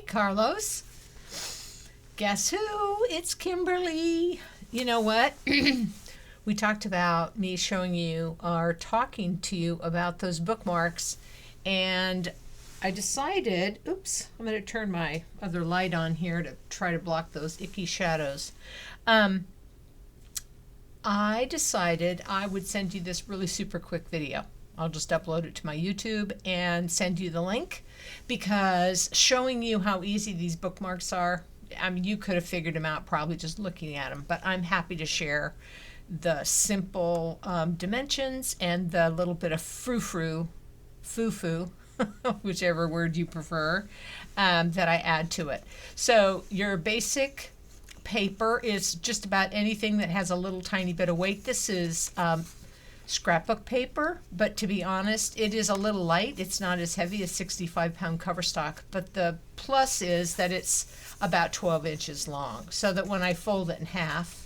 Carlos. Guess who? It's Kimberly. You know what? We talked about me showing you or talking to you about those bookmarks, and I decided, oops, I'm going to turn my other light on here to try to block those icky shadows. I decided I would send you this really super quick video. I'll just upload it to my YouTube and send you the link, because showing you how easy these bookmarks are, I mean, you could have figured them out probably just looking at them, but I'm happy to share the simple dimensions and the little bit of foo-foo, whichever word you prefer, that I add to it. So your basic paper is just about anything that has a little tiny bit of weight. This is scrapbook paper, but to be honest, it is a little light. It's not as heavy as 65-pound cover stock, but the plus is that it's about 12 inches long, so that when I fold it in half,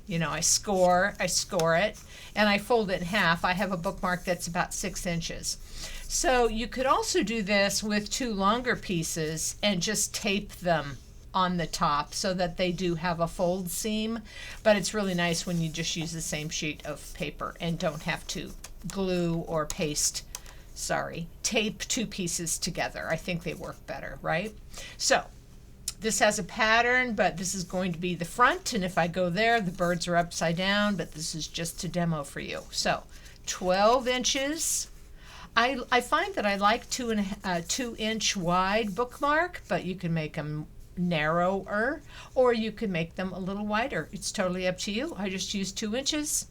you know, I score it, and I fold it in half, I have a bookmark that's about 6 inches. So you could also do this with two longer pieces and just tape them on the top so that they do have a fold seam, but it's really nice when you just use the same sheet of paper and don't have to glue or tape two pieces together. I think they work better, right? So this has a pattern, but this is going to be the front, and if I go there, the birds are upside down, but this is just to demo for you. So 12 inches. I find that I like 2-inch wide bookmark, but you can make them narrower, or you can make them a little wider. It's totally up to you. I just used 2 inches,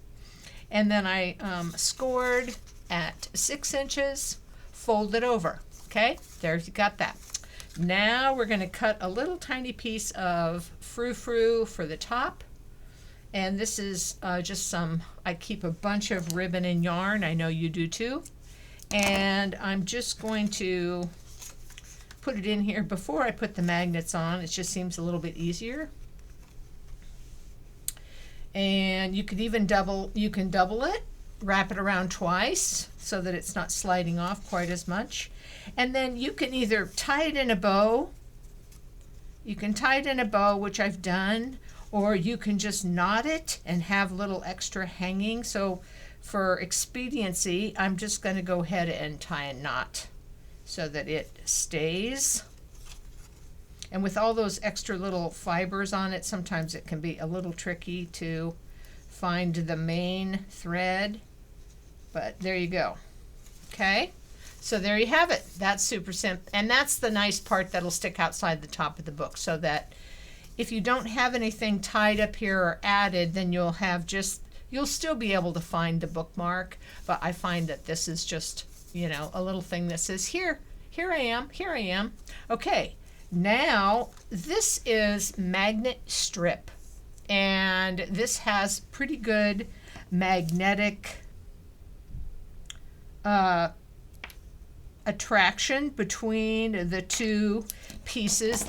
and then I scored at 6 inches, fold it over. Okay, there you got that. Now we're going to cut a little tiny piece of frou-frou for the top, and this is just I keep a bunch of ribbon and yarn. I know you do too, and I'm just going to put it in here before I put the magnets on. It just seems a little bit easier. And you could even double it, wrap it around twice so that it's not sliding off quite as much. And then you can either tie it in a bow. You can tie it in a bow, which I've done, or you can just knot it and have little extra hanging. So for expediency, I'm just going to go ahead and tie a knot so that it stays. And with all those extra little fibers on it, sometimes it can be a little tricky to find the main thread, but there you go. Okay, so there you have it. That's super simple, and that's the nice part that'll stick outside the top of the book, so that if you don't have anything tied up here or added, then you'll still be able to find the bookmark. But I find that this is just, you know, a little thing that says, here I am. Okay, now this is magnet strip, and this has pretty good magnetic attraction between the two pieces,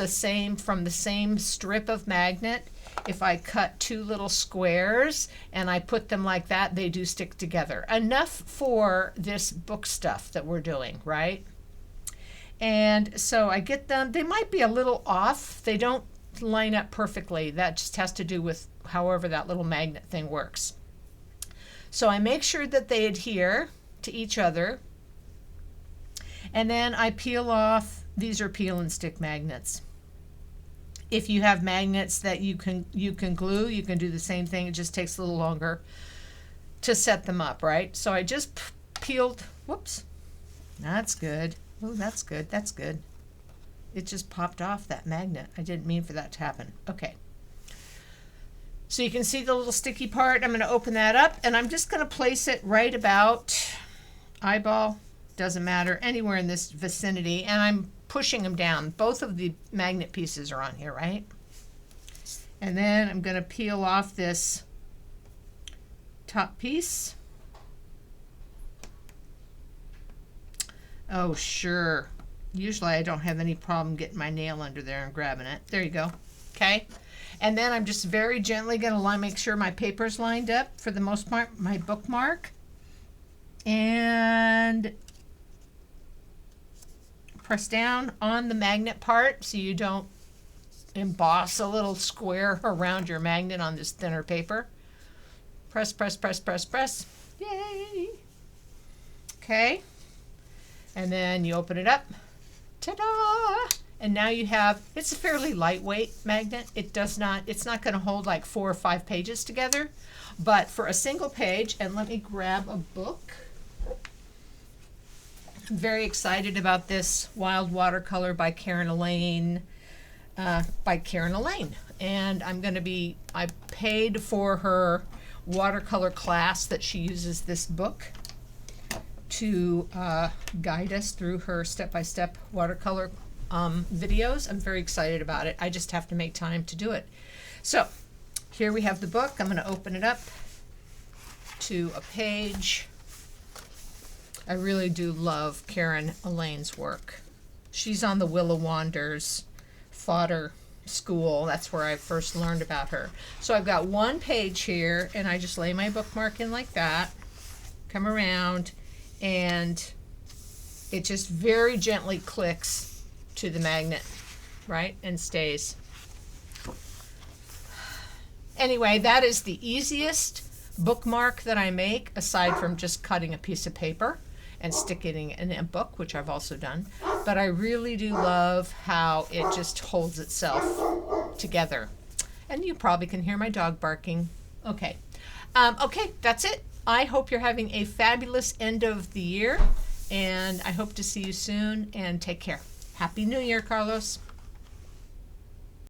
from the same strip of magnet. If I cut two little squares and I put them like that, they do stick together. Enough for this book stuff that we're doing, right? And so I get them. They might be a little off. They don't line up perfectly. That just has to do with however that little magnet thing works. So I make sure that they adhere to each other. And then I peel off. These are peel and stick magnets. If you have magnets that you can glue, you can do the same thing. It just takes a little longer to set them up, right? So I just peeled, whoops, that's good. Oh, that's good, that's good. It just popped off, that magnet. I didn't mean for that to happen. Okay. So you can see the little sticky part. I'm going to open that up, and I'm just going to place it right about eyeball, doesn't matter, anywhere in this vicinity, and I'm pushing them down. Both of the magnet pieces are on here, right? And then I'm going to peel off this top piece. Oh, sure. Usually I don't have any problem getting my nail under there and grabbing it. There you go. Okay. And then I'm just very gently going to make sure my paper's lined up, for the most part, my bookmark. And Press down on the magnet part so you don't emboss a little square around your magnet on this thinner paper. Press, press, press, press, press. Yay! Okay. And then you open it up. Ta-da! And now you have, it's a fairly lightweight magnet. It's not going to hold like 4 or 5 pages together. But for a single page, and let me grab a book. I'm very excited about this Wild Watercolor by Karen Elaine. And I paid for her watercolor class that she uses this book to guide us through her step-by-step watercolor videos. I'm very excited about it. I just have to make time to do it. So here we have the book. I'm going to open it up to a page. I really do love Karen Elaine's work. She's on the Willa Wanders fodder school. That's where I first learned about her. So I've got one page here, and I just lay my bookmark in like that, come around, and it just very gently clicks to the magnet, right, and stays. Anyway, that is the easiest bookmark that I make, aside from just cutting a piece of paper and sticking it in a book, which I've also done. But I really do love how it just holds itself together. And you probably can hear my dog barking. Okay. Okay, that's it. I hope you're having a fabulous end of the year, and I hope to see you soon, and take care. Happy New Year, Carlos.